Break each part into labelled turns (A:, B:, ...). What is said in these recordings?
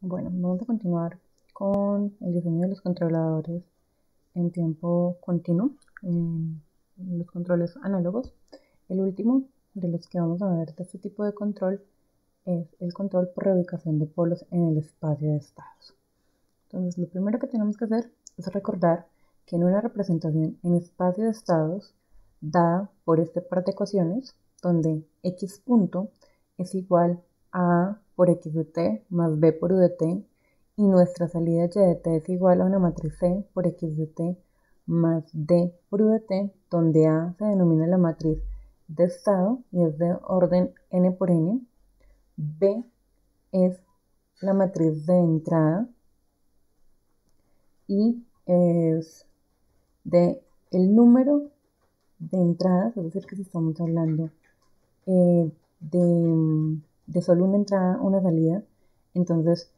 A: Bueno, vamos a continuar con el diseño de los controladores en tiempo continuo, en los controles análogos. El último de los que vamos a ver de este tipo de control es el control por reubicación de polos en el espacio de estados. Entonces, lo primero que tenemos que hacer es recordar que en una representación en espacio de estados dada por este par de ecuaciones, donde x punto es igual a por x de t más b por u de t, y nuestra salida y de t es igual a una matriz C por x de t más d por u de t, donde A se denomina la matriz de estado y es de orden n por n, B es la matriz de entrada y es de el número de entradas, es decir, que si estamos hablando de solo una entrada, una salida, entonces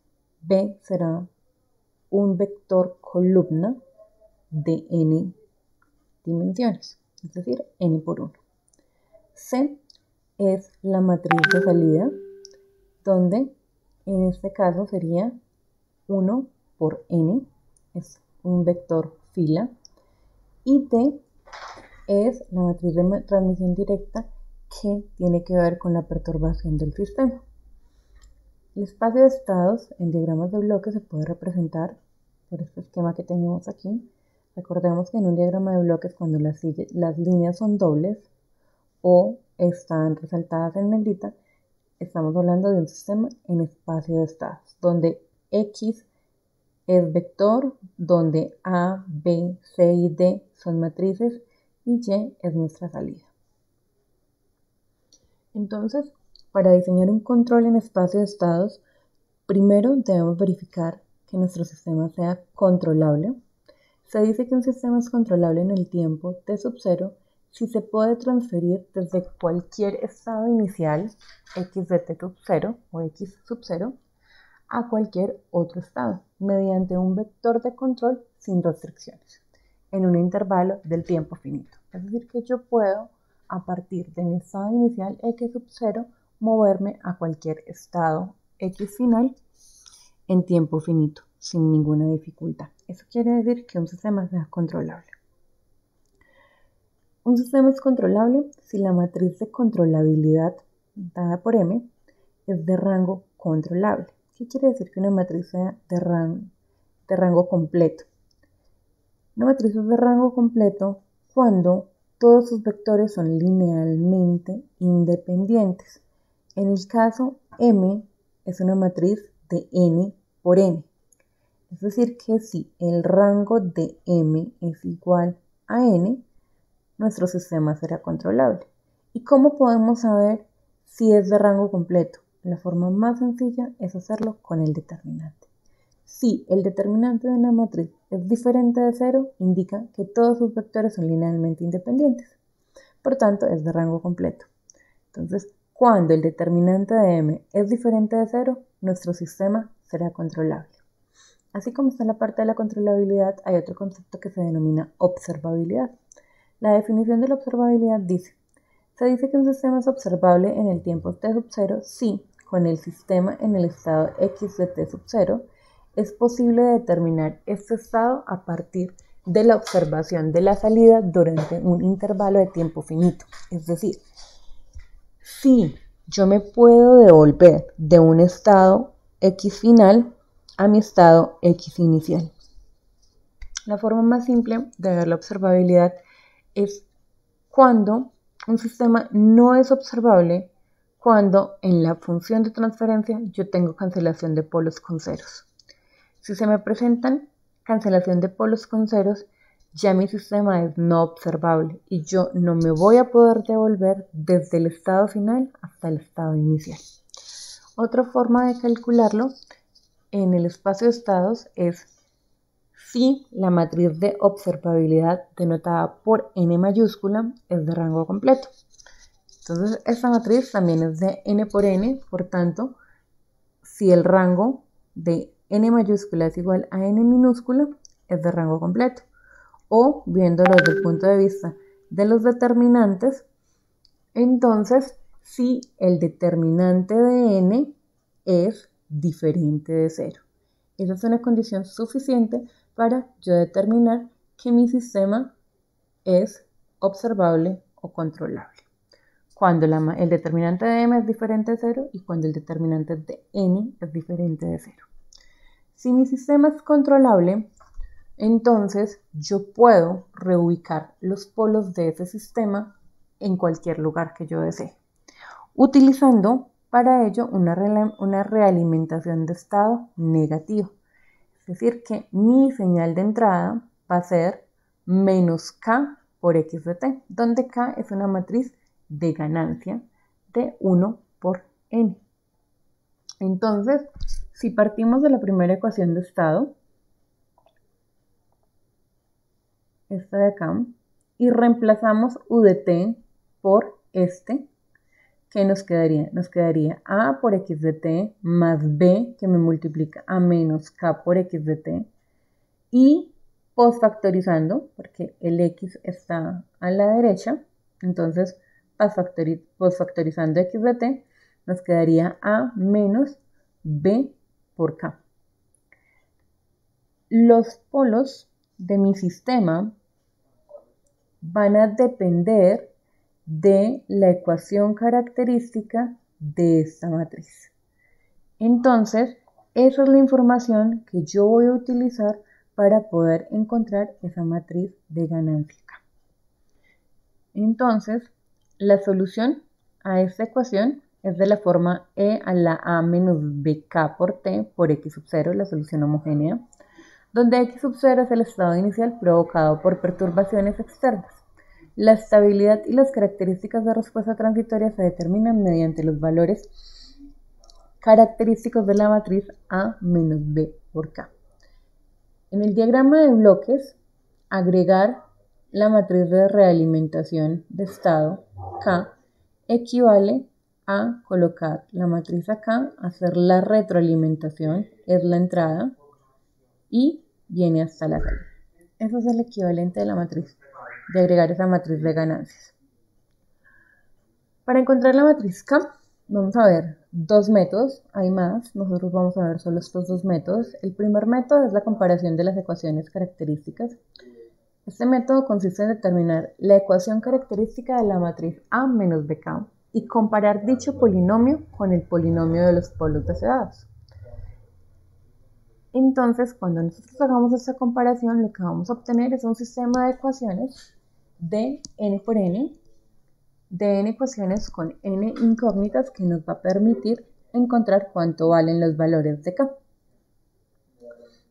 A: B será un vector columna de n dimensiones, es decir, n por 1. C es la matriz de salida, donde en este caso sería 1 por n, es un vector fila, y D es la matriz de transmisión directa que tiene que ver con la perturbación del sistema. El espacio de estados en diagramas de bloques se puede representar por este esquema que tenemos aquí. Recordemos que en un diagrama de bloques, cuando las líneas son dobles o están resaltadas en negrita, estamos hablando de un sistema en espacio de estados, donde X es vector, donde A, B, C y D son matrices y Y es nuestra salida. Entonces, para diseñar un control en espacio de estados, primero debemos verificar que nuestro sistema sea controlable. Se dice que un sistema es controlable en el tiempo t sub 0 si se puede transferir desde cualquier estado inicial, x de t sub 0 o x sub 0, a cualquier otro estado, mediante un vector de control sin restricciones, en un intervalo del tiempo finito. Es decir, que yo puedo, a partir de mi estado inicial x sub 0, moverme a cualquier estado x final en tiempo finito, sin ninguna dificultad. Eso quiere decir que un sistema sea controlable. Un sistema es controlable si la matriz de controlabilidad dada por M es de rango controlable. ¿Qué quiere decir que una matriz sea de rango completo? Una matriz es de rango completo cuando todos sus vectores son linealmente independientes. En el caso M es una matriz de n por n. Es decir, que si el rango de M es igual a n, nuestro sistema será controlable. ¿Y cómo podemos saber si es de rango completo? La forma más sencilla es hacerlo con el determinante. Si el determinante de una matriz es diferente de 0, indica que todos sus vectores son linealmente independientes. Por tanto, es de rango completo. Entonces, cuando el determinante de M es diferente de 0, nuestro sistema será controlable. Así como está la parte de la controlabilidad, hay otro concepto que se denomina observabilidad. La definición de la observabilidad se dice que un sistema es observable en el tiempo t sub 0 si, con el sistema en el estado x de t sub 0, es posible determinar este estado a partir de la observación de la salida durante un intervalo de tiempo finito. Es decir, si yo me puedo devolver de un estado x final a mi estado x inicial. La forma más simple de ver la observabilidad es cuando un sistema no es observable cuando en la función de transferencia yo tengo cancelación de polos con ceros. Si se me presentan cancelación de polos con ceros, ya mi sistema es no observable y yo no me voy a poder devolver desde el estado final hasta el estado inicial. Otra forma de calcularlo en el espacio de estados es si la matriz de observabilidad denotada por n mayúscula es de rango completo. Entonces, esta matriz también es de n por n, por tanto, si el rango de n mayúscula es igual a n minúscula, es de rango completo. O, viéndolo desde el punto de vista de los determinantes, entonces, si el determinante de n es diferente de 0. Esa es una condición suficiente para yo determinar que mi sistema es observable o controlable. Cuando el determinante de m es diferente de 0 y cuando el determinante de n es diferente de 0. Si mi sistema es controlable, entonces yo puedo reubicar los polos de ese sistema en cualquier lugar que yo desee, utilizando para ello una realimentación de estado negativo. Es decir, que mi señal de entrada va a ser menos k por x de t, donde k es una matriz de ganancia de 1 por n. Entonces, si partimos de la primera ecuación de estado, esta de acá, y reemplazamos u de t por este, ¿qué nos quedaría? Nos quedaría a por x de t más b, que me multiplica a menos k por x de t, y postfactorizando, porque el x está a la derecha, entonces postfactorizando x de t, nos quedaría a menos b por k. Los polos de mi sistema van a depender de la ecuación característica de esta matriz. Entonces, esa es la información que yo voy a utilizar para poder encontrar esa matriz de ganancia K. Entonces, la solución a esta ecuación es de la forma e a la a menos bk por t por x sub 0, la solución homogénea, donde x sub 0 es el estado inicial provocado por perturbaciones externas. La estabilidad y las características de respuesta transitoria se determinan mediante los valores característicos de la matriz a menos b por k. En el diagrama de bloques, agregar la matriz de realimentación de estado K equivale a colocar la matriz acá, hacer la retroalimentación, es la entrada, y viene hasta la salida. Eso es el equivalente de la matriz, de agregar esa matriz de ganancias. Para encontrar la matriz K, vamos a ver dos métodos, hay más, nosotros vamos a ver solo estos dos métodos. El primer método es la comparación de las ecuaciones características. Este método consiste en determinar la ecuación característica de la matriz A menos BK y comparar dicho polinomio con el polinomio de los polos deseados. Entonces, cuando nosotros hagamos esta comparación, lo que vamos a obtener es un sistema de ecuaciones de n por n, de n ecuaciones con n incógnitas que nos va a permitir encontrar cuánto valen los valores de k.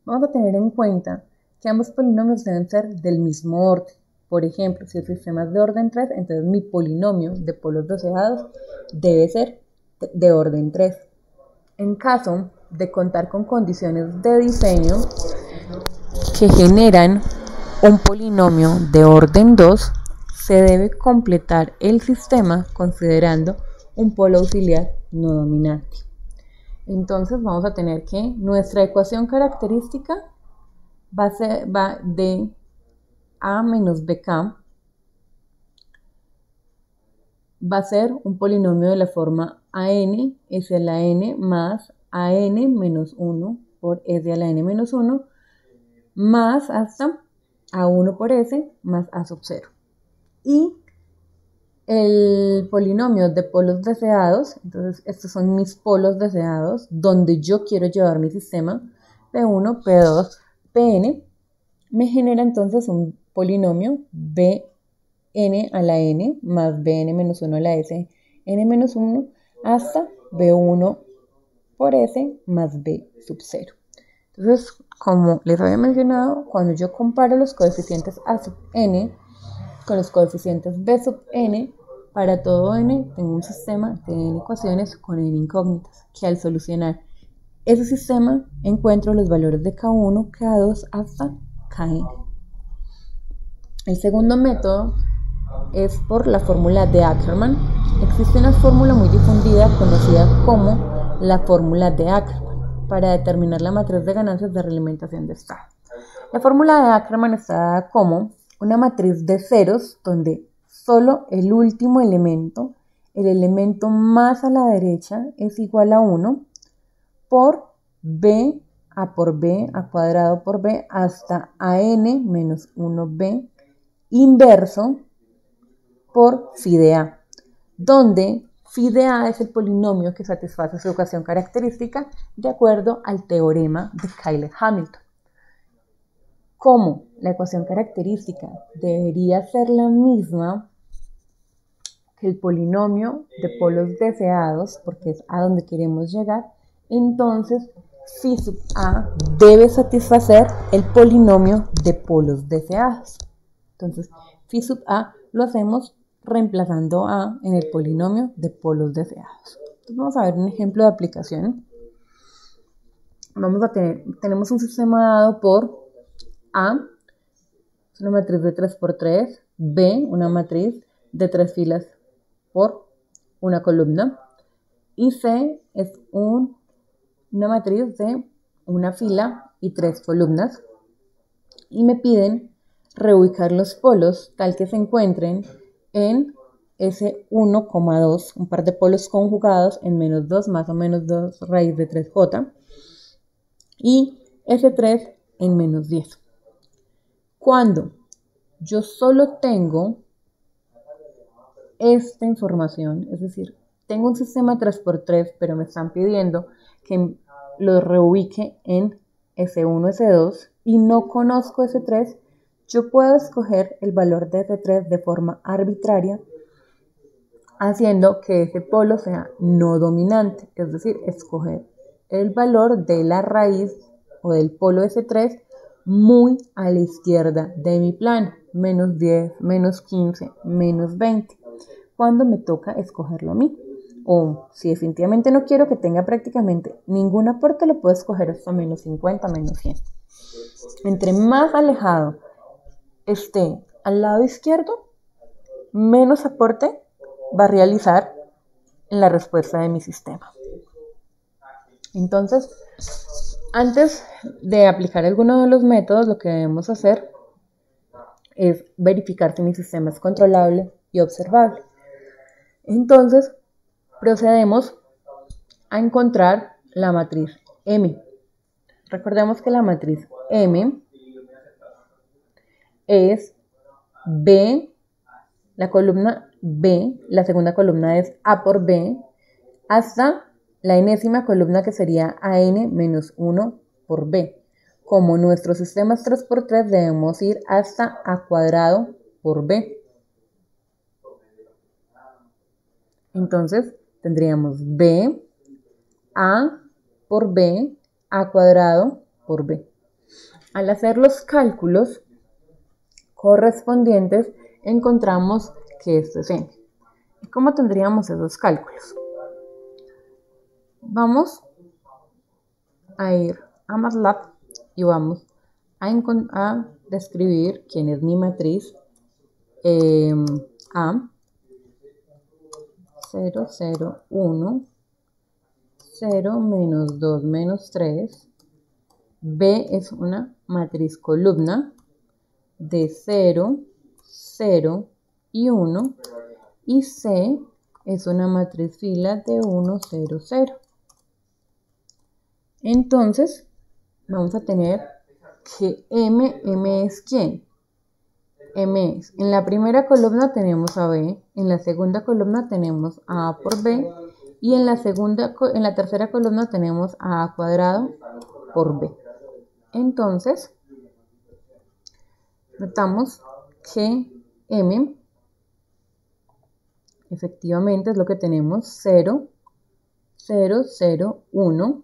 A: Vamos a tener en cuenta que ambos polinomios deben ser del mismo orden. Por ejemplo, si el sistema es de orden 3, entonces mi polinomio de polos deseados debe ser de orden 3. En caso de contar con condiciones de diseño que generan un polinomio de orden 2, se debe completar el sistema considerando un polo auxiliar no dominante. Entonces vamos a tener que nuestra ecuación característica va de a menos bk, va a ser un polinomio de la forma an s a la n más an menos 1 por s a la n menos 1 más hasta a1 por s más a sub 0. Y el polinomio de polos deseados, entonces estos son mis polos deseados, donde yo quiero llevar mi sistema, P1, P2, Pn, me genera entonces un polinomio Bn a la n más Bn menos 1 a la s, n menos 1 hasta B1 por s más B sub 0. Entonces, como les había mencionado, cuando yo comparo los coeficientes A sub n con los coeficientes B sub n, para todo n tengo un sistema de n ecuaciones con n incógnitas, que al solucionar ese sistema encuentro los valores de K1, K2 hasta Kn. El segundo método es por la fórmula de Ackermann. Existe una fórmula muy difundida conocida como la fórmula de Ackermann para determinar la matriz de ganancias de realimentación de estado. La fórmula de Ackermann está dada como una matriz de ceros donde solo el último elemento, el elemento más a la derecha, es igual a 1, por b, a por b, a cuadrado por b, hasta an menos 1b inverso por phi de a, donde phi de a es el polinomio que satisface su ecuación característica de acuerdo al teorema de Cayley-Hamilton. Como la ecuación característica debería ser la misma que el polinomio de polos deseados, porque es a donde queremos llegar, entonces phi sub a debe satisfacer el polinomio de polos deseados. Entonces, phi sub a lo hacemos reemplazando a en el polinomio de polos deseados. Entonces, vamos a ver un ejemplo de aplicación. Tenemos un sistema dado por A, es una matriz de 3 por 3, B, una matriz de 3 filas por una columna, y C es una matriz de una fila y 3 columnas, y me piden reubicar los polos tal que se encuentren en S1,2, un par de polos conjugados en menos 2 más o menos 2 raíz de 3j, y S3 en menos 10. Cuando yo solo tengo esta información, es decir, tengo un sistema 3x3, pero me están pidiendo que lo reubique en S1, S2, y no conozco S3, yo puedo escoger el valor de S3 de forma arbitraria, haciendo que ese polo sea no dominante, es decir, escoger el valor de la raíz o del polo S3 muy a la izquierda de mi plano, menos 10, menos 15, menos 20, cuando me toca escogerlo a mí. O si definitivamente no quiero que tenga prácticamente ningún aporte, lo puedo escoger hasta menos 50, menos 100. Entre más alejado esté al lado izquierdo, menos aporte va a realizar en la respuesta de mi sistema. Entonces, antes de aplicar alguno de los métodos, lo que debemos hacer es verificar si mi sistema es controlable y observable. Entonces, procedemos a encontrar la matriz M. Recordemos que la matriz M es B, la columna B, la segunda columna es A por B, hasta la enésima columna que sería AN menos 1 por B. Como nuestro sistema es 3x3, debemos ir hasta A cuadrado por B. Entonces, tendríamos B, A por B, A cuadrado por B. Al hacer los cálculos correspondientes, encontramos que esto es M. ¿Y cómo tendríamos esos cálculos? Vamos a ir a MATLAB y vamos a describir quién es mi matriz A 0, 0, 1, 0, menos 2, menos 3. B es una matriz columna de 0, 0 y 1. Y C es una matriz fila de 1, 0, 0. Entonces, vamos a tener que M es ¿quién? M es, en la primera columna tenemos a B, en la segunda columna tenemos a A por B, y en la tercera columna tenemos a A cuadrado por B. Entonces, notamos que M efectivamente es lo que tenemos, 0, 0, 0, 1,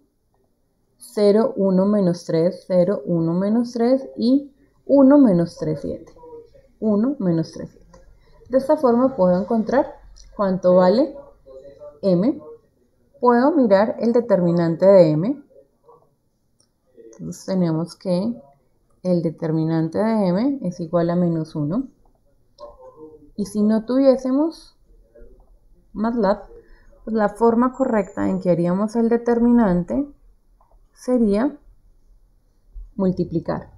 A: 0, 1 menos 3, 0, 1 menos 3 y 1 menos 3, 7. 1 menos 3, 7. De esta forma puedo encontrar cuánto vale M. Puedo mirar el determinante de M. Entonces tenemos que el determinante de M es igual a menos 1. Y si no tuviésemos MATLAB, pues la forma correcta en que haríamos el determinante sería multiplicar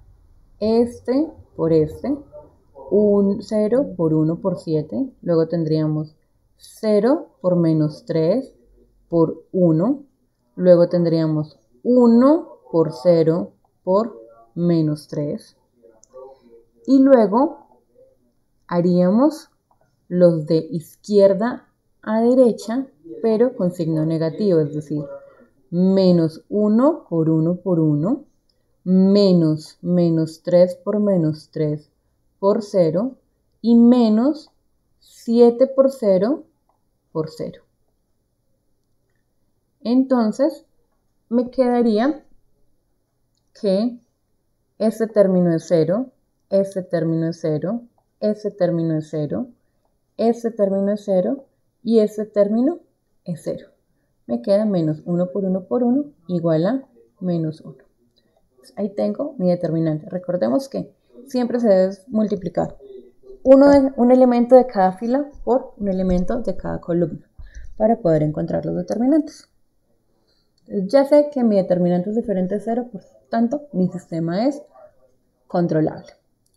A: este por este, 0 por 1 por 7, luego tendríamos 0 por menos 3 por 1, luego tendríamos 1 por 0 por menos 3 y luego haríamos los de izquierda a derecha, pero con signo negativo, es decir, menos 1 por 1 por 1, menos 3 por 0 y menos 7 por 0 por 0. Entonces, me quedaría que este término es 0, este término es 0, este término es 0, este término es 0 y este término es 0. Me queda menos 1 por 1 por 1 igual a menos 1. Ahí tengo mi determinante. Recordemos que siempre se debe multiplicar un elemento de cada fila por un elemento de cada columna para poder encontrar los determinantes. Entonces, ya sé que mi determinante es diferente de 0, por tanto mi sistema es controlable.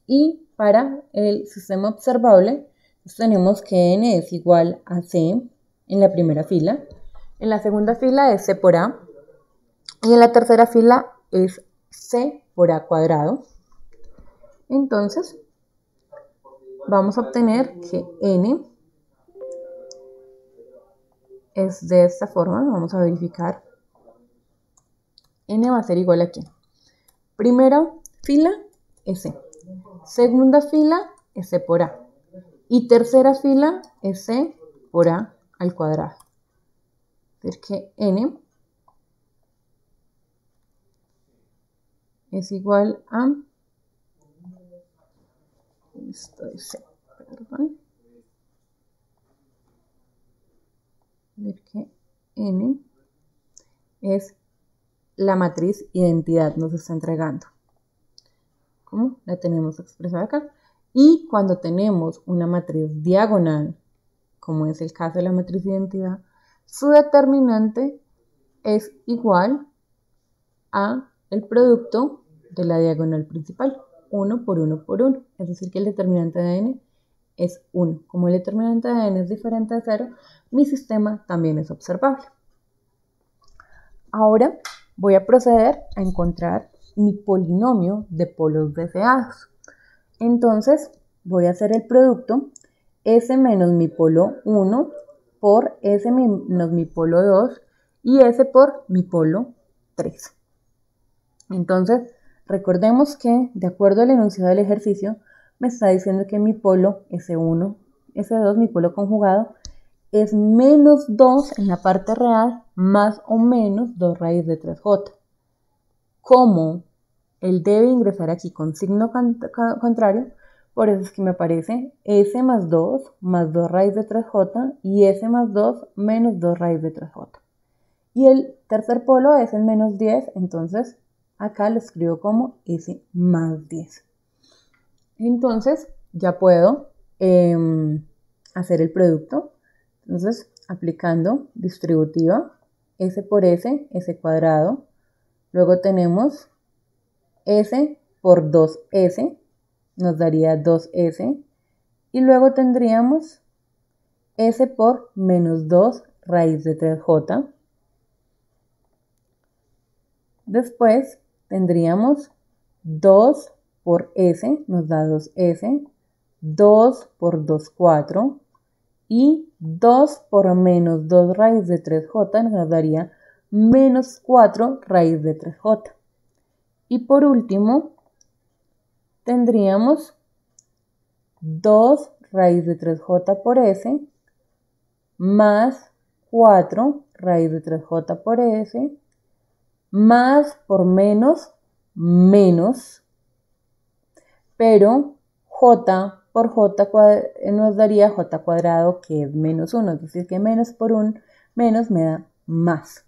A: Y para el sistema observable tenemos que n es igual a c en la primera fila, en la segunda fila es c por a y en la tercera fila es c por a cuadrado. Entonces vamos a obtener que n es de esta forma. Vamos a verificar. N va a ser igual a ¿qué? Primera fila es c, segunda fila es c por a y tercera fila es c por a al cuadrado. Es decir que n es igual a, esto es c, perdón, es decir que n es la matriz identidad, nos está entregando. ¿Cómo? La tenemos expresada acá. Y cuando tenemos una matriz diagonal, como es el caso de la matriz identidad, su determinante es igual a el producto de la diagonal principal, 1 por 1 por 1. Es decir, que el determinante de n es 1. Como el determinante de n es diferente de 0, mi sistema también es observable. Ahora voy a proceder a encontrar mi polinomio de polos deseados. Entonces voy a hacer el producto S menos mi polo 1 por S menos mi polo 2 y S por mi polo 3. Entonces recordemos que de acuerdo al enunciado del ejercicio me está diciendo que mi polo S1, S2, mi polo conjugado, es menos 2 en la parte real más o menos 2 raíz de 3j. Como él debe ingresar aquí con signo contrario, por eso es que me aparece s más 2 raíz de 3j y s más 2 menos 2 raíz de 3j. Y el tercer polo es el menos 10, entonces acá lo escribo como s más 10. Entonces ya puedo hacer el producto. Entonces, aplicando distributiva, s por s, s cuadrado. Luego tenemos s por 2s, nos daría 2s. Y luego tendríamos s por menos 2 raíz de 3j. Después tendríamos 2 por s, nos da 2s. 2 por 2, 4. Y 2 por menos 2 raíz de 3j nos daría menos 4 raíz de 3j. Y por último, tendríamos 2 raíz de 3j por s más 4 raíz de 3j por s más por menos, pero j por j nos daría j cuadrado, que es menos 1, es decir que menos por un menos me da más.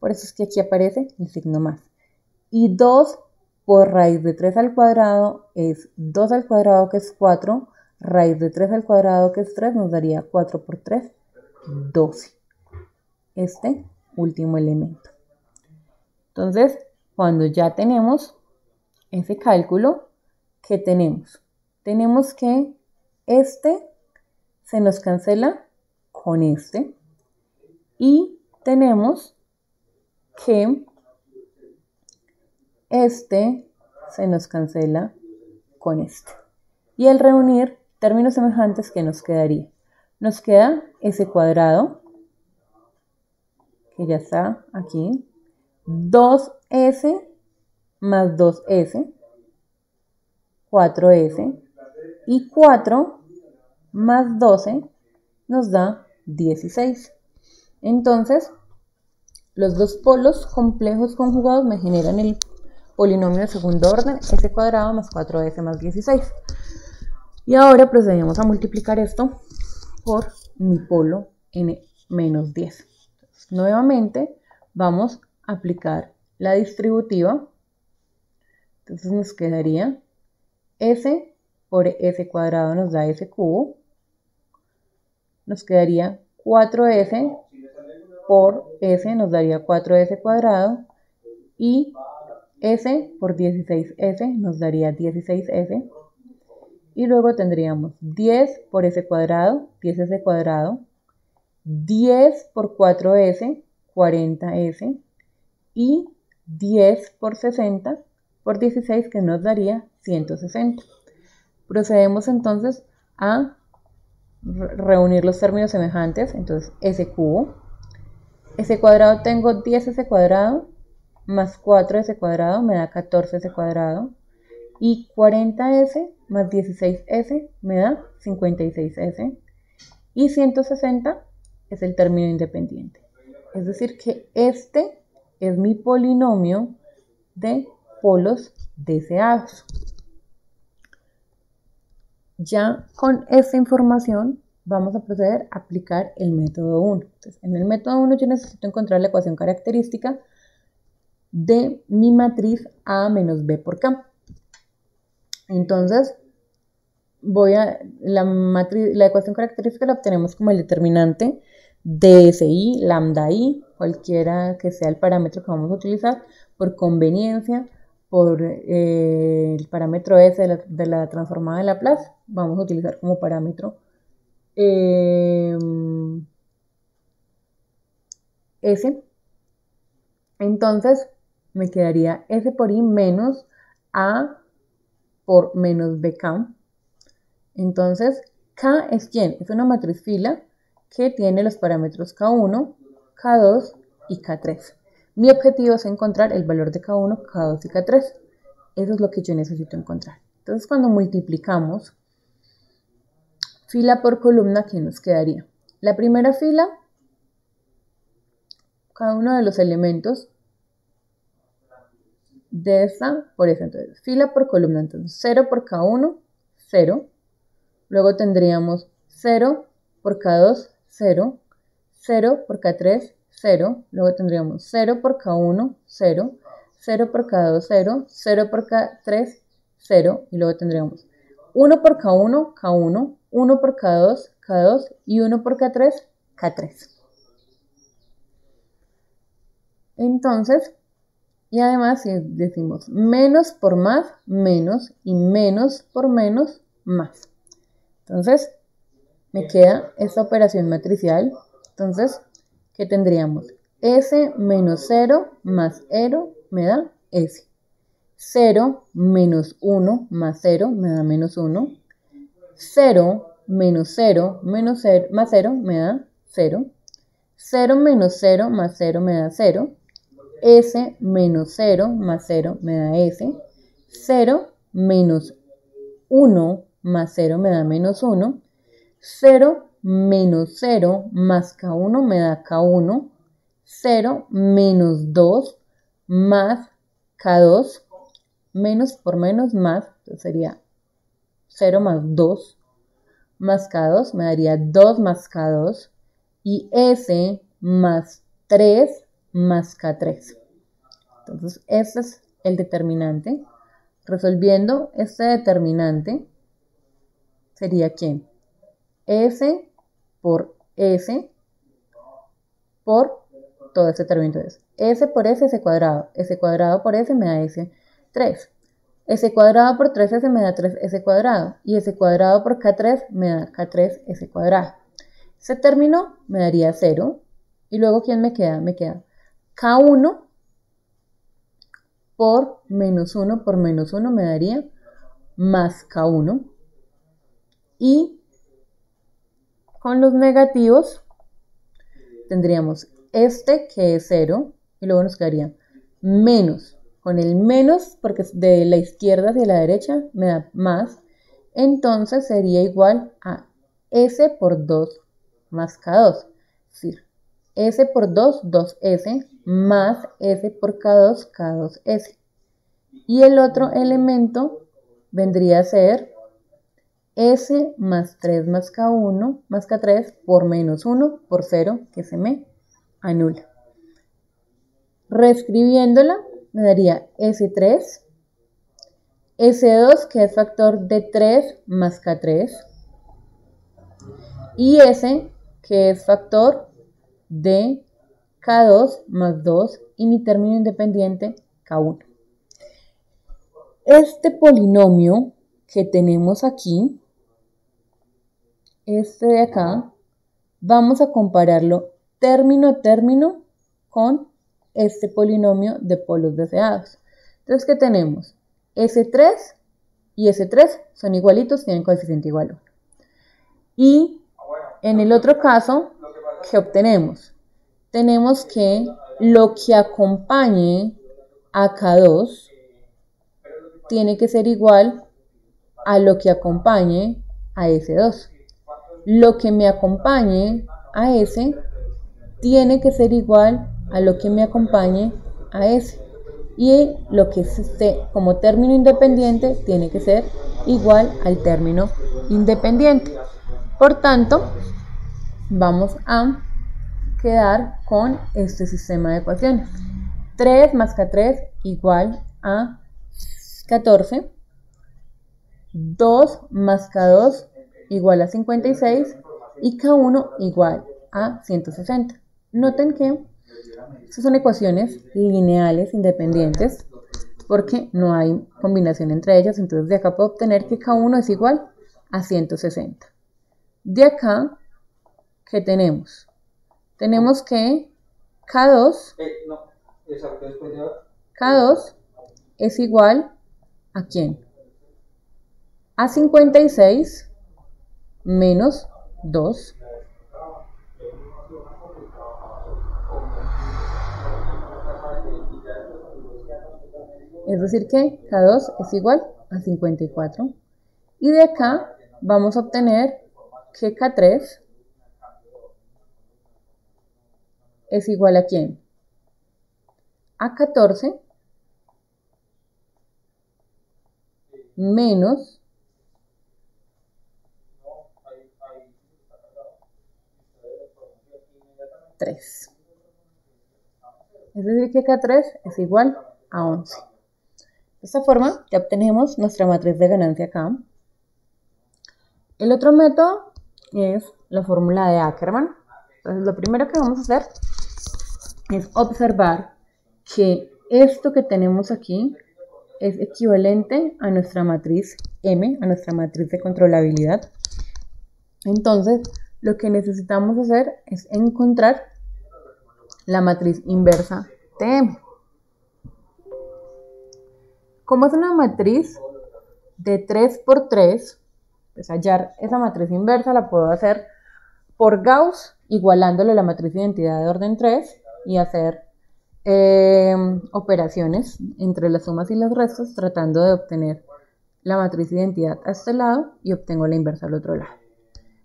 A: Por eso es que aquí aparece el signo más. Y 2 por raíz de 3 al cuadrado es 2 al cuadrado, que es 4, raíz de 3 al cuadrado, que es 3, nos daría 4 por 3, 12. Este último elemento. Entonces, cuando ya tenemos ese cálculo, ¿qué tenemos? Tenemos que este se nos cancela con este y tenemos que este se nos cancela con este. Y al reunir términos semejantes, ¿qué nos quedaría? Nos queda S cuadrado, que ya está aquí, 2S más 2S, 4S, y 4 más 12 nos da 16. Entonces, los dos polos complejos conjugados me generan el polinomio de segundo orden, S cuadrado más 4S más 16. Y ahora procedemos a multiplicar esto por mi polo n menos 10. Entonces, nuevamente vamos a aplicar la distributiva. Entonces nos quedaría S por S cuadrado nos da S cubo. Nos quedaría 4S por S nos daría 4S cuadrado. Y S por 16S nos daría 16S. Y luego tendríamos 10 por S cuadrado, 10S cuadrado, 10 por 4S, 40S, y 10 por 60 por 16, que nos daría 160. Procedemos entonces a reunir los términos semejantes. Entonces, S cubo, S cuadrado tengo 10S cuadrado, más 4S cuadrado me da 14S cuadrado. Y 40S más 16S me da 56S. Y 160 es el término independiente. Es decir que este es mi polinomio de polos deseados. Ya con esta información vamos a proceder a aplicar el método 1. Entonces, en el método 1 yo necesito encontrar la ecuación característica de mi matriz A menos B por K. Entonces, la ecuación característica la obtenemos como el determinante de SI, lambda I, cualquiera que sea el parámetro que vamos a utilizar, por conveniencia, por el parámetro S de la transformada de Laplace, vamos a utilizar como parámetro S. Entonces, me quedaría S por I menos A por menos BK. Entonces, K es ¿quién? Es una matriz fila que tiene los parámetros K1, K2 y K3. Mi objetivo es encontrar el valor de K1, K2 y K3. Eso es lo que yo necesito encontrar. Entonces, cuando multiplicamos fila por columna, ¿qué nos quedaría? La primera fila, cada uno de los elementos de esta por esa. Entonces, fila por columna. Entonces, 0 por K1, 0. Luego tendríamos 0 por K2, 0. 0 por K3, 0. Luego tendríamos 0 por K1, 0. 0 por K2, 0. 0 por K3, 0. Y luego tendríamos 1 por K1, K1. 1 por K2, K2. Y 1 por K3, K3. Entonces, y además si decimos menos por más, menos, y menos por menos, más. Entonces, me queda esta operación matricial. Entonces, ¿qué tendríamos? S menos 0 más 0 me da S. 0 menos 1 más 0 me da menos 1. 0 menos 0 menos 0 más 0 me da 0. 0 menos 0 más 0 me da 0. S menos 0 más 0 me da S. 0 menos 1 más 0 me da menos 1. 0 menos 0 más K1 me da K1. 0 menos 2 más K2. Menos por menos más. Entonces sería 0 más 2 más K2. Me daría 2 más K2. Y S más 3 más K3. Entonces, este es el determinante. Resolviendo este determinante, sería ¿quién? S por S por todo este término. Entonces, S por S, S cuadrado. S cuadrado por S me da S3. S cuadrado por 3S me da 3S cuadrado. Y S cuadrado por K3 me da K3S cuadrado. Ese término me daría 0. Y luego, ¿quién me queda? Me queda K1 por menos 1 por menos 1 me daría más K1. Y con los negativos tendríamos este que es 0 y luego nos quedaría menos. Con el menos, porque de la izquierda hacia la derecha me da más, entonces sería igual a S por 2 más K2. Es decir, S por 2, 2S, más S por K2, K2S. Y el otro elemento vendría a ser S más 3 más K1 más K3 por menos 1 por 0, que se me anula. Reescribiéndola, me daría S3, S2, que es factor de 3 más K3, y S, que es factor de K2 más 2, y mi término independiente, K1. Este polinomio que tenemos aquí, este de acá, vamos a compararlo término a término con este polinomio de polos deseados. Entonces, ¿qué tenemos? S3 y S3 son igualitos, tienen coeficiente igual a 1. Y en el otro caso, ¿qué obtenemos? Tenemos que lo que acompañe a K2 tiene que ser igual a lo que acompañe a S2. Lo que me acompañe a S tiene que ser igual a lo que me acompañe a S. Y lo que esté como término independiente tiene que ser igual al término independiente. Por tanto, vamos a quedar con este sistema de ecuaciones. 3 más K3 igual a 14. 2 más K2 igual a 56 y K1 igual a 160. Noten que estas son ecuaciones lineales independientes porque no hay combinación entre ellas, entonces de acá puedo obtener que K1 es igual a 160. De acá, ¿qué tenemos? Tenemos que K2 es igual ¿a quién? A 56 menos 2. Es decir que K2 es igual a 54. Y de acá vamos a obtener que K3 es igual a ¿quién? A 14 menos 3. Es decir que K3 es igual a 11. De esta forma ya obtenemos nuestra matriz de ganancia acá. El otro método es la fórmula de Ackermann. Entonces lo primero que vamos a hacer es observar que esto que tenemos aquí es equivalente a nuestra matriz M, a nuestra matriz de controlabilidad. Entonces, lo que necesitamos hacer es encontrar la matriz inversa de M. Como es una matriz de 3 por 3, pues hallar esa matriz inversa la puedo hacer por Gauss, igualándole la matriz de identidad de orden 3 y hacer operaciones entre las sumas y los restos tratando de obtener la matriz de identidad a este lado y obtengo la inversa al otro lado.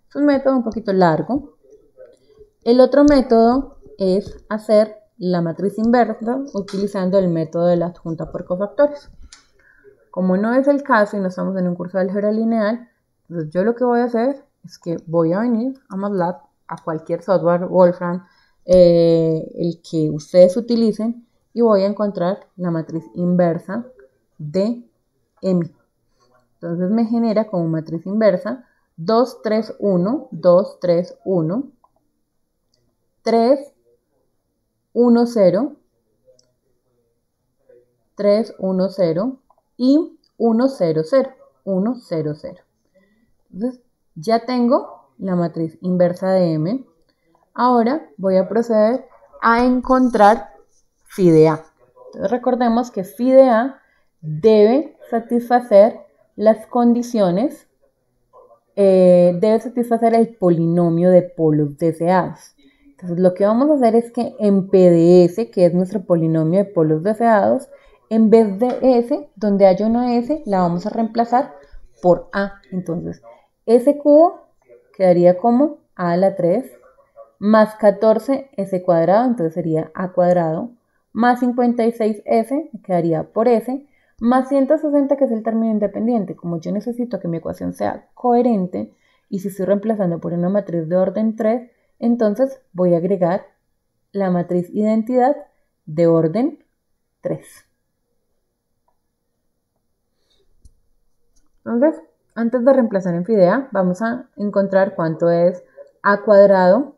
A: Es un método un poquito largo. El otro método es hacer la matriz inversa utilizando el método de la adjunta por cofactores. Como no es el caso y no estamos en un curso de álgebra lineal, entonces yo lo que voy a hacer es que voy a venir a MATLAB, a cualquier software, Wolfram, el que ustedes utilicen, y voy a encontrar la matriz inversa de M. Entonces me genera como matriz inversa 2, 3, 1, 2, 3, 1, 3, 1, 0, 3, 1, 0 y 1, 0, 0, 1, 0, 0. Entonces ya tengo la matriz inversa de M. Ahora voy a proceder a encontrar phi de A. Entonces recordemos que phi de A debe satisfacer las condiciones, debe satisfacer el polinomio de polos deseados. Entonces lo que vamos a hacer es que en PDS, que es nuestro polinomio de polos deseados, en vez de S, donde haya una S, la vamos a reemplazar por A. Entonces S cubo quedaría como A a la 3 más 14S cuadrado, entonces sería A cuadrado, más 56S, quedaría por S, más 160, que es el término independiente. Como yo necesito que mi ecuación sea coherente, y si estoy reemplazando por una matriz de orden 3, entonces voy a agregar la matriz identidad de orden 3. Entonces, antes de reemplazar en phi de A, vamos a encontrar cuánto es A cuadrado.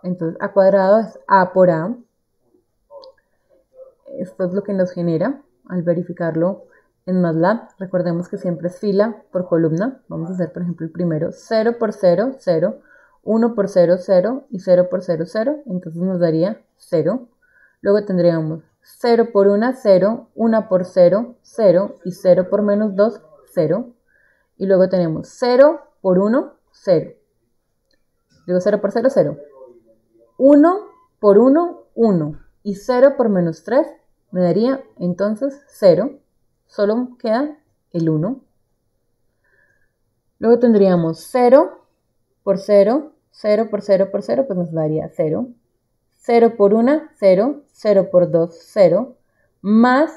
A: Entonces, A cuadrado es A por A. Esto es lo que nos genera al verificarlo en MATLAB. Recordemos que siempre es fila por columna. Vamos a hacer, por ejemplo, el primero 0 por 0, 0, 1 por 0, 0 y 0 por 0, 0. Entonces nos daría 0. Luego tendríamos 0 por 1, 0, 1 por 0, 0 y 0 por menos 2, 0. Y luego tenemos 0 por 1, 0. Digo 0 por 0, 0. 1 por 1, 1. Y 0 por menos 3 me daría entonces 0. Solo queda el 1. Luego tendríamos 0 por 0, 0 por 0 por 0, pues nos daría 0. 0 por 1, 0. 0 por 2, 0. Más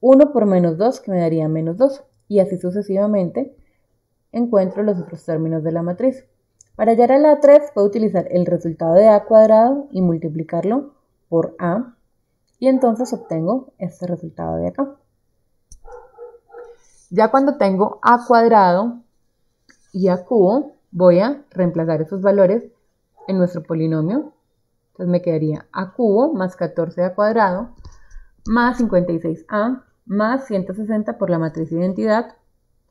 A: 1 por menos 2, que me daría menos 2. Y así sucesivamente encuentro los otros términos de la matriz. Para hallar a la 3 puedo utilizar el resultado de A cuadrado y multiplicarlo por A. Y entonces obtengo este resultado de acá. Ya cuando tengo A cuadrado y A cubo, voy a reemplazar esos valores en nuestro polinomio. Entonces me quedaría A cubo más 14A cuadrado más 56A más 160 por la matriz identidad.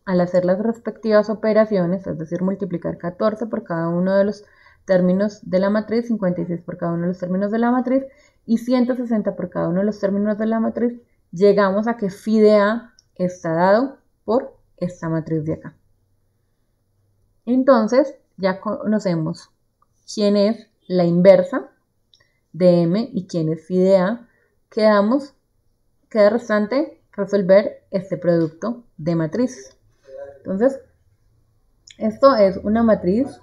A: Al hacer las respectivas operaciones, es decir, multiplicar 14 por cada uno de los términos de la matriz, 56 por cada uno de los términos de la matriz y 160 por cada uno de los términos de la matriz, llegamos a que phi de A está dado por esta matriz de acá. Entonces, ya conocemos quién es la inversa de M y quién es phi de A. Queda restante resolver este producto de matrices. Entonces, esto es una matriz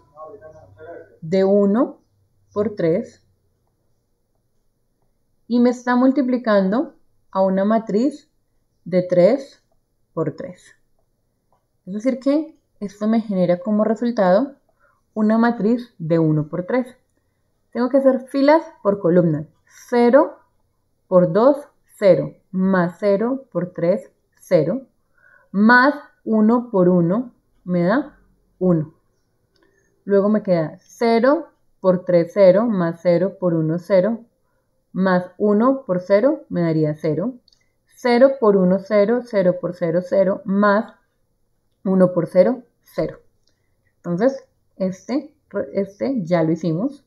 A: de 1 por 3 y me está multiplicando a una matriz de 3 por 3. Es decir que esto me genera como resultado una matriz de 1 por 3. Tengo que hacer filas por columna. 0 por 2, 0, más 0 por 3, 0, más 1 por 1 me da 1. Luego me queda 0 por 3, 0, más 0 por 1, 0, más 1 por 0 me daría 0. 0 por 1, 0, 0 por 0, 0, más 1 por 0, 0. Entonces, este ya lo hicimos.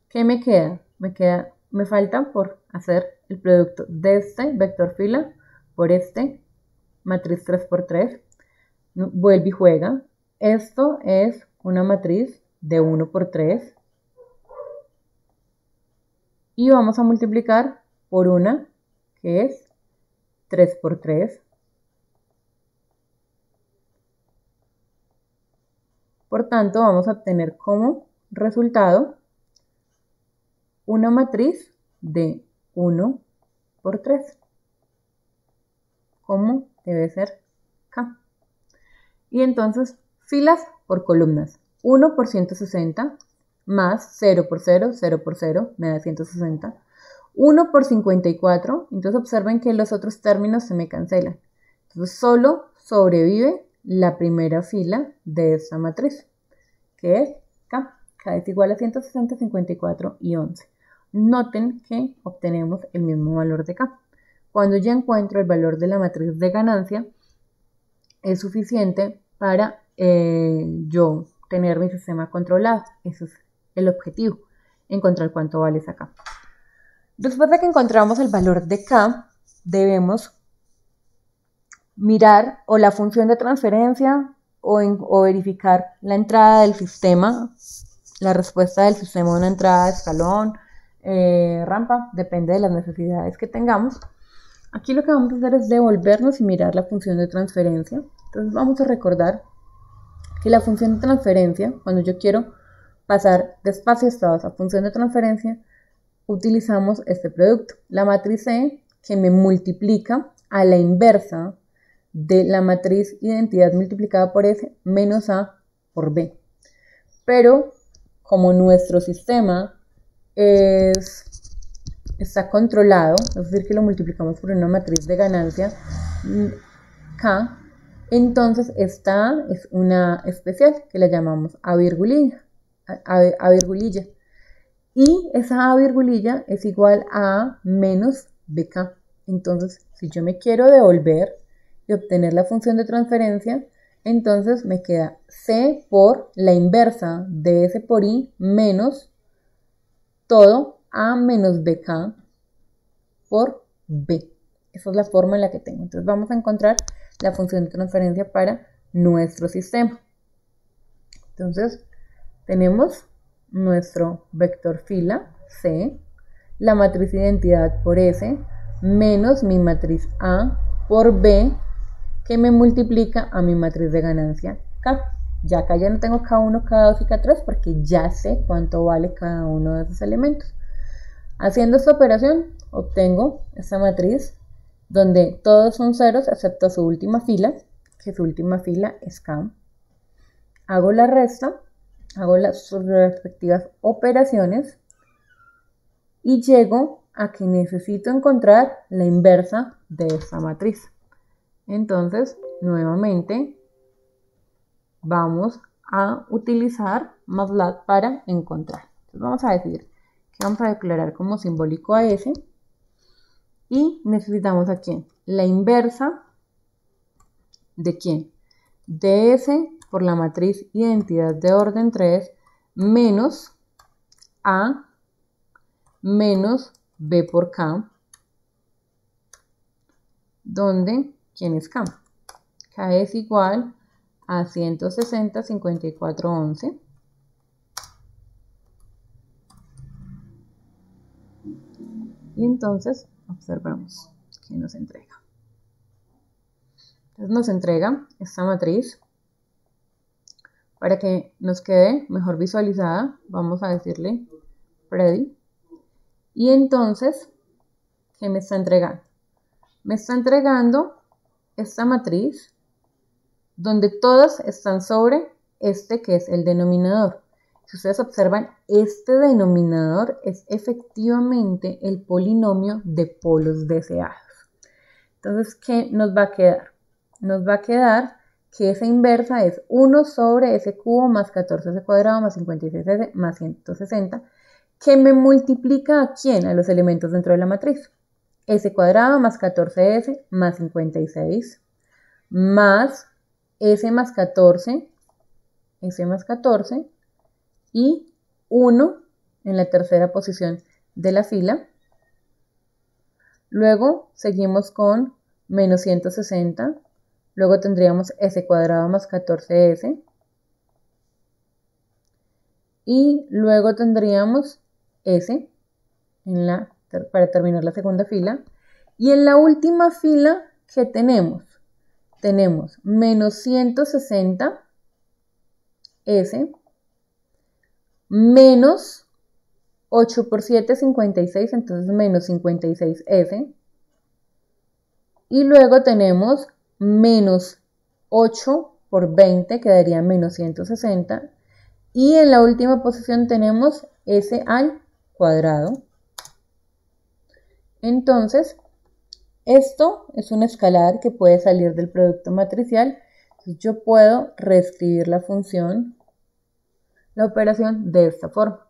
A: ¿Qué me queda? Me falta por hacer el producto de este vector fila por este matriz 3 por 3. Vuelve y juega. Esto es una matriz de 1 por 3. Y vamos a multiplicar por una que es 3 por 3. Por tanto, vamos a obtener como resultado una matriz de 1 por 3, como debe ser acá. Y entonces, filas por columnas. 1 por 160, más 0 por 0, 0 por 0, me da 160. 1 por 54, entonces observen que los otros términos se me cancelan. Entonces, solo sobrevive la primera fila de esta matriz, que es K. K es igual a 160, 54 y 11. Noten que obtenemos el mismo valor de K. Cuando ya encuentro el valor de la matriz de ganancia, es suficiente para yo tener mi sistema controlado. Ese es el objetivo, encontrar cuánto vale esa K. Después de que encontramos el valor de K, debemos mirar o la función de transferencia o verificar la entrada del sistema, la respuesta del sistema a una entrada de escalón, rampa, depende de las necesidades que tengamos. Aquí lo que vamos a hacer es devolvernos y mirar la función de transferencia. Entonces vamos a recordar que la función de transferencia, cuando yo quiero pasar de espacio estados a función de transferencia, utilizamos este producto, la matriz C, que me multiplica a la inversa de la matriz identidad multiplicada por S menos A por B. Pero como nuestro sistema está controlado, es decir, que lo multiplicamos por una matriz de ganancia K, entonces esta es una especial que la llamamos A virgulilla. Y esa A virgulilla es igual a A menos BK. Entonces, si yo me quiero devolver y obtener la función de transferencia, entonces me queda C por la inversa de S por I menos todo A menos BK por B. Esa es la forma en la que tengo. Entonces vamos a encontrar la función de transferencia para nuestro sistema. Entonces tenemos nuestro vector fila C, la matriz identidad por S, menos mi matriz A por B, que me multiplica a mi matriz de ganancia K. Ya acá ya no tengo K1, K2 y K3 porque ya sé cuánto vale cada uno de esos elementos. Haciendo esta operación obtengo esta matriz donde todos son ceros excepto su última fila, que su última fila es K. Hago la resta, hago las respectivas operaciones y llego a que necesito encontrar la inversa de esta matriz. Entonces, nuevamente, vamos a utilizar MATLAB para encontrar. Entonces, vamos a decir que vamos a declarar como simbólico a S y necesitamos a quién? La inversa de quién? De S por la matriz identidad de orden 3 menos A menos B por K, donde ¿quién es K? K es igual a 160, 54, 11. Y entonces observamos que nos entrega. Entonces nos entrega esta matriz. Para que nos quede mejor visualizada, vamos a decirle Freddy. Y entonces, ¿qué me está entregando? Me está entregando esta matriz donde todas están sobre este que es el denominador. Si ustedes observan, este denominador es efectivamente el polinomio de polos deseados. Entonces, ¿qué nos va a quedar? Nos va a quedar que esa inversa es 1 sobre S cubo más 14S cuadrado más 56S más 160, que me multiplica ¿a quién? A los elementos dentro de la matriz. S cuadrado más 14S más 56 más S más 14, S más 14 y 1 en la tercera posición de la fila. Luego seguimos con menos 160. Luego tendríamos S cuadrado más 14S. Y luego tendríamos S para terminar la segunda fila. Y en la última fila, ¿qué tenemos? Tenemos menos 160 S menos 8 por 7, 56, entonces menos 56 S. Y luego tenemos menos 8 por 20, quedaría menos 160. Y en la última posición tenemos S al cuadrado. Entonces, esto es un escalar que puede salir del producto matricial. Entonces, yo puedo reescribir la función, la operación de esta forma,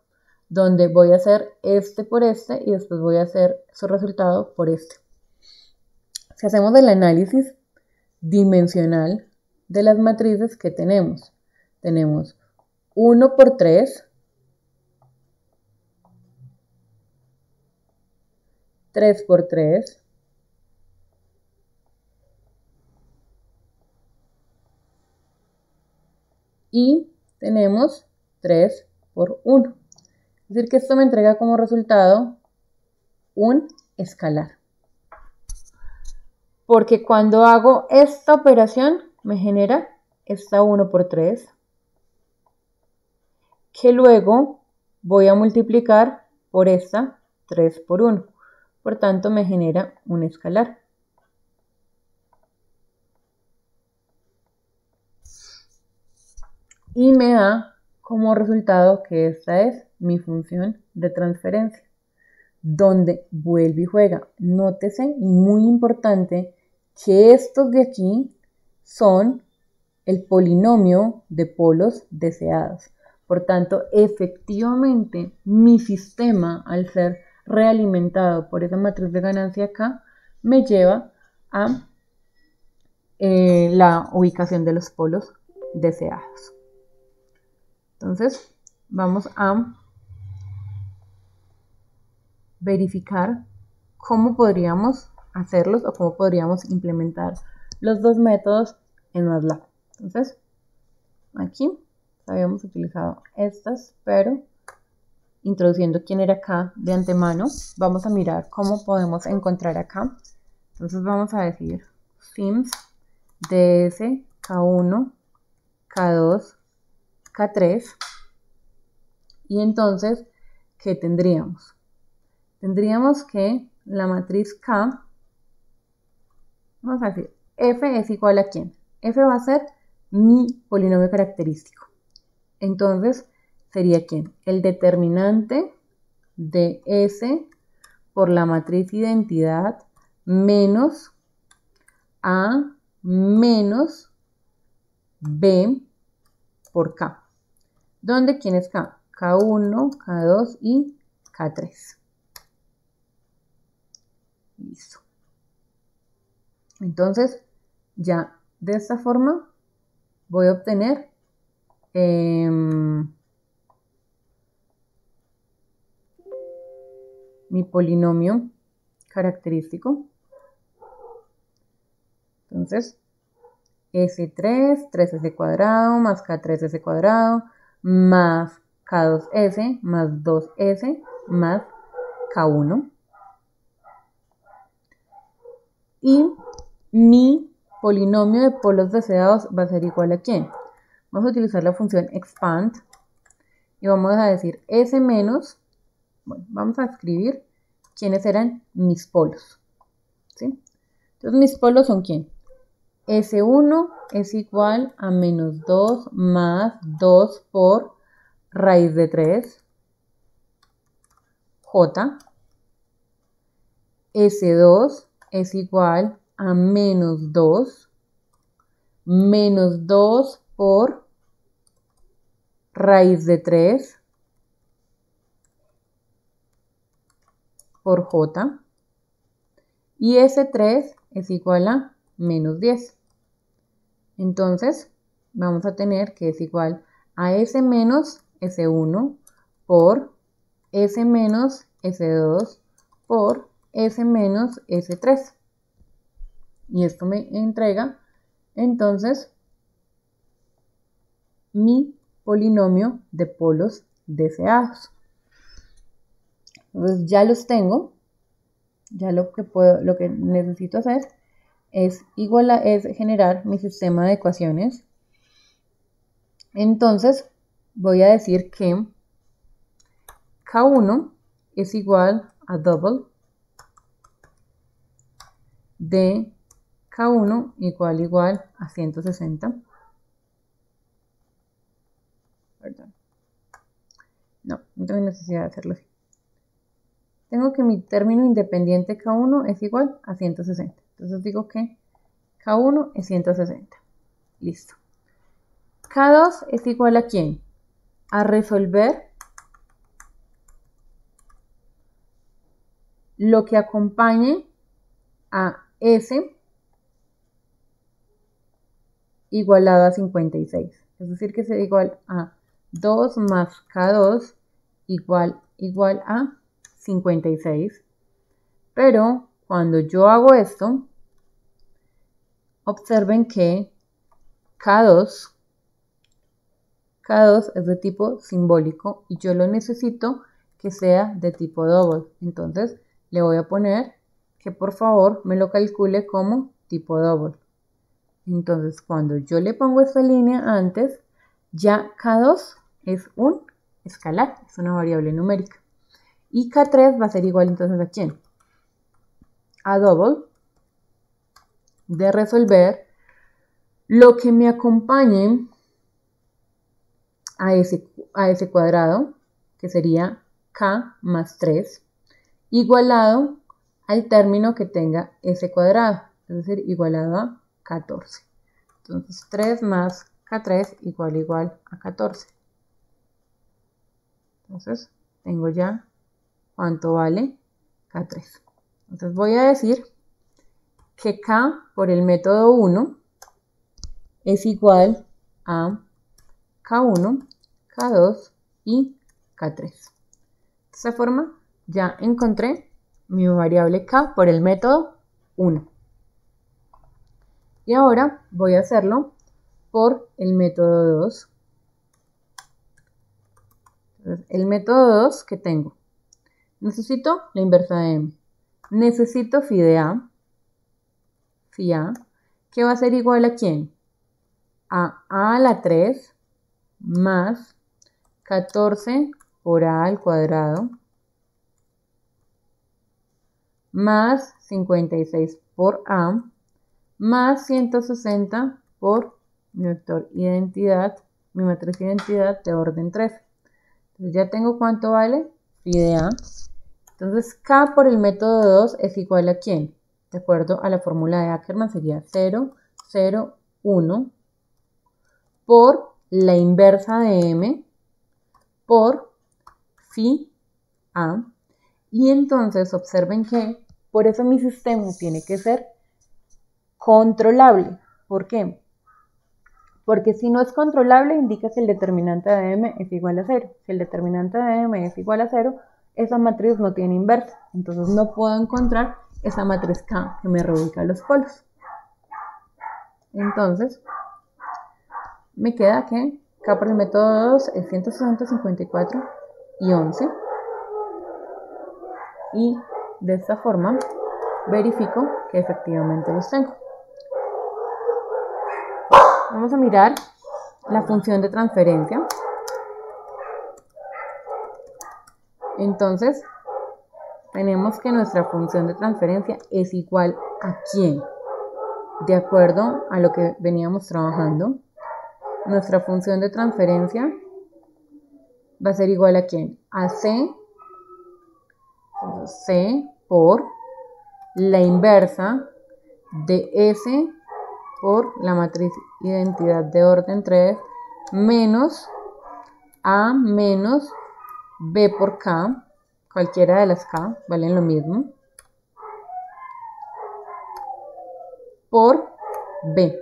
A: donde voy a hacer este por este y después voy a hacer su resultado por este. Si hacemos el análisis dimensional de las matrices que tenemos 1 por 3 3 por 3. Y tenemos 3 por 1. Es decir, que esto me entrega como resultado un escalar. Porque cuando hago esta operación me genera esta 1 por 3, que luego voy a multiplicar por esta 3 por 1. Por tanto, me genera un escalar. Y me da como resultado que esta es mi función de transferencia, donde vuelve y juega. Nótese, y muy importante, que estos de aquí son el polinomio de polos deseados. Por tanto, efectivamente, mi sistema, al ser realimentado por esa matriz de ganancia acá, me lleva a la ubicación de los polos deseados. Entonces, vamos a verificar cómo podríamos hacerlos o cómo podríamos implementar los dos métodos en MATLAB. Entonces, aquí habíamos utilizado estas, pero introduciendo quién era K de antemano, vamos a mirar cómo podemos encontrar acá. Entonces vamos a decir sims ds K1, K2, K3. Y entonces, ¿qué tendríamos? Tendríamos que la matriz K, vamos a decir, f es igual a ¿quién? F va a ser mi polinomio característico. Entonces, sería ¿quién? El determinante de S por la matriz identidad menos A menos B por K. ¿Dónde quién es K? K1, K2 y K3. Listo. Entonces, ya de esta forma voy a obtener mi polinomio característico. Entonces, S3, 3S cuadrado, más K3S cuadrado, más K2S, más 2S, más K1. Y mi polinomio de polos deseados va a ser igual a ¿quién? Vamos a utilizar la función expand y vamos a decir S menos, bueno, vamos a escribir quiénes eran mis polos, ¿sí? Entonces mis polos son ¿quién? S1 es igual a menos 2 más 2 por raíz de 3, J. S2 es igual a menos 2 por raíz de 3 por J. Y S3 es igual a menos 10. Entonces, vamos a tener que es igual a S menos S1 por S menos S2 por S menos S3. Y esto me entrega, entonces, mi polinomio de polos deseados. Entonces, ya los tengo. Ya lo que necesito hacer es generar mi sistema de ecuaciones. Entonces, voy a decir que K1 es igual a double de K1 igual a 160. Perdón. No tengo necesidad de hacerlo así. Tengo que mi término independiente K1 es igual a 160. Entonces digo que K1 es 160. Listo. K2 es igual a ¿quién? A resolver lo que acompañe a S igualado a 56. Es decir, que será igual a 2 más K2 igual a 56. Pero cuando yo hago esto, observen que K2 es de tipo simbólico y yo lo necesito que sea de tipo double. Entonces le voy a poner que por favor me lo calcule como tipo double. Entonces cuando yo le pongo esta línea antes, ya K2 es un escalar, es una variable numérica. Y K3 va a ser igual entonces ¿a quién? A double de resolver lo que me acompañe a ese cuadrado, que sería K más 3, igualado al término que tenga ese cuadrado, es decir, igualado a 14. Entonces 3 más K3 igual a 14. Entonces tengo ya cuánto vale K3. Entonces voy a decir que K por el método 1 es igual a K1, K2 y K3. De esta forma ya encontré mi variable K por el método 1. Y ahora voy a hacerlo por el método 2. Entonces, el método 2 que tengo. Necesito la inversa de M. Necesito phi de A. Phi A, que va a ser igual a ¿quién? A la 3 más 14 por A al cuadrado más 56 por A más 160 por mi vector identidad, mi matriz identidad de orden 3. Entonces ya tengo cuánto vale phi de A. Entonces K por el método 2 es igual a ¿quién? De acuerdo a la fórmula de Ackermann sería 0, 0, 1 por la inversa de M por phi A. Y entonces observen que por eso mi sistema tiene que ser controlable. ¿Por qué? Porque si no es controlable indica que el determinante de M es igual a 0. Si el determinante de M es igual a 0, esa matriz no tiene inversa. Entonces no puedo encontrar esa matriz K que me reubica los polos. Entonces me queda que K por el método 2 es 160, 54 y 11. Y de esta forma verifico que efectivamente los tengo. Vamos a mirar la función de transferencia. Entonces, tenemos que nuestra función de transferencia es igual a ¿quién? De acuerdo a lo que veníamos trabajando, nuestra función de transferencia va a ser igual a ¿quién? A C, C por la inversa de S por la matriz identidad de orden 3 menos A menos B por K, cualquiera de las K valen lo mismo, por B.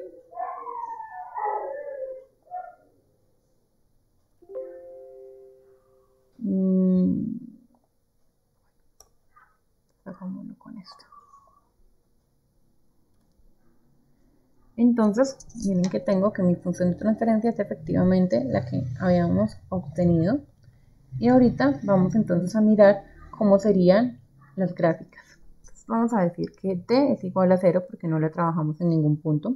A: Hagámoslo con esto. Entonces, miren que tengo que mi función de transferencia es efectivamente la que habíamos obtenido. Y ahorita vamos entonces a mirar cómo serían las gráficas. Entonces, vamos a decir que D es igual a 0 porque no la trabajamos en ningún punto.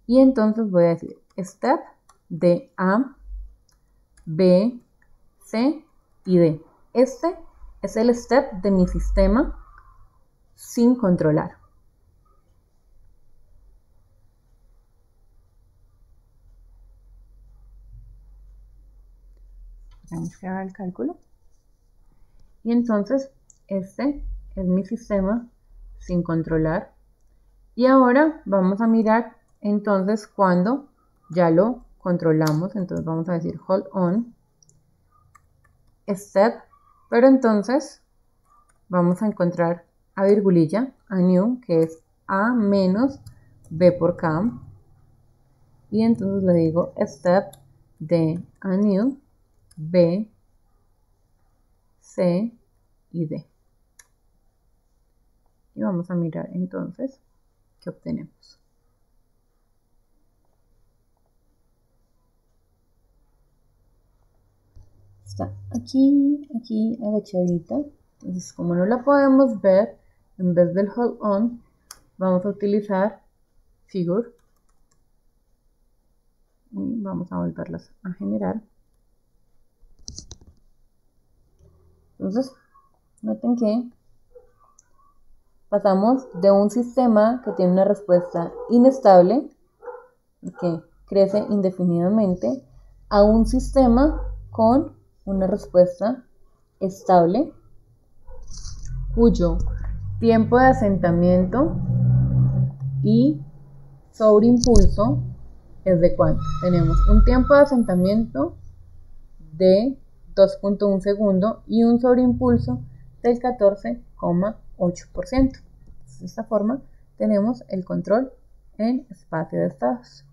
A: Y entonces voy a decir step de A, B, C y D. Este es el step de mi sistema sin controlar. Vamos a hacer el cálculo. Y entonces este es mi sistema sin controlar. Y ahora vamos a mirar entonces cuando ya lo controlamos. Entonces vamos a decir hold on, step, pero entonces vamos a encontrar a virgulilla, a new, que es A menos B por K. Y entonces le digo step de a new, B, C y D. Y vamos a mirar entonces qué obtenemos. Está aquí agachadita. Entonces, como no la podemos ver, en vez del hold on, vamos a utilizar figure. Y vamos a volverlas a generar. Entonces, noten que pasamos de un sistema que tiene una respuesta inestable, que crece indefinidamente, a un sistema con una respuesta estable, cuyo tiempo de asentamiento y sobreimpulso es de cuánto. Tenemos un tiempo de asentamiento de 2.1 segundo y un sobreimpulso del 14,8%. De esta forma tenemos el control en espacio de estados.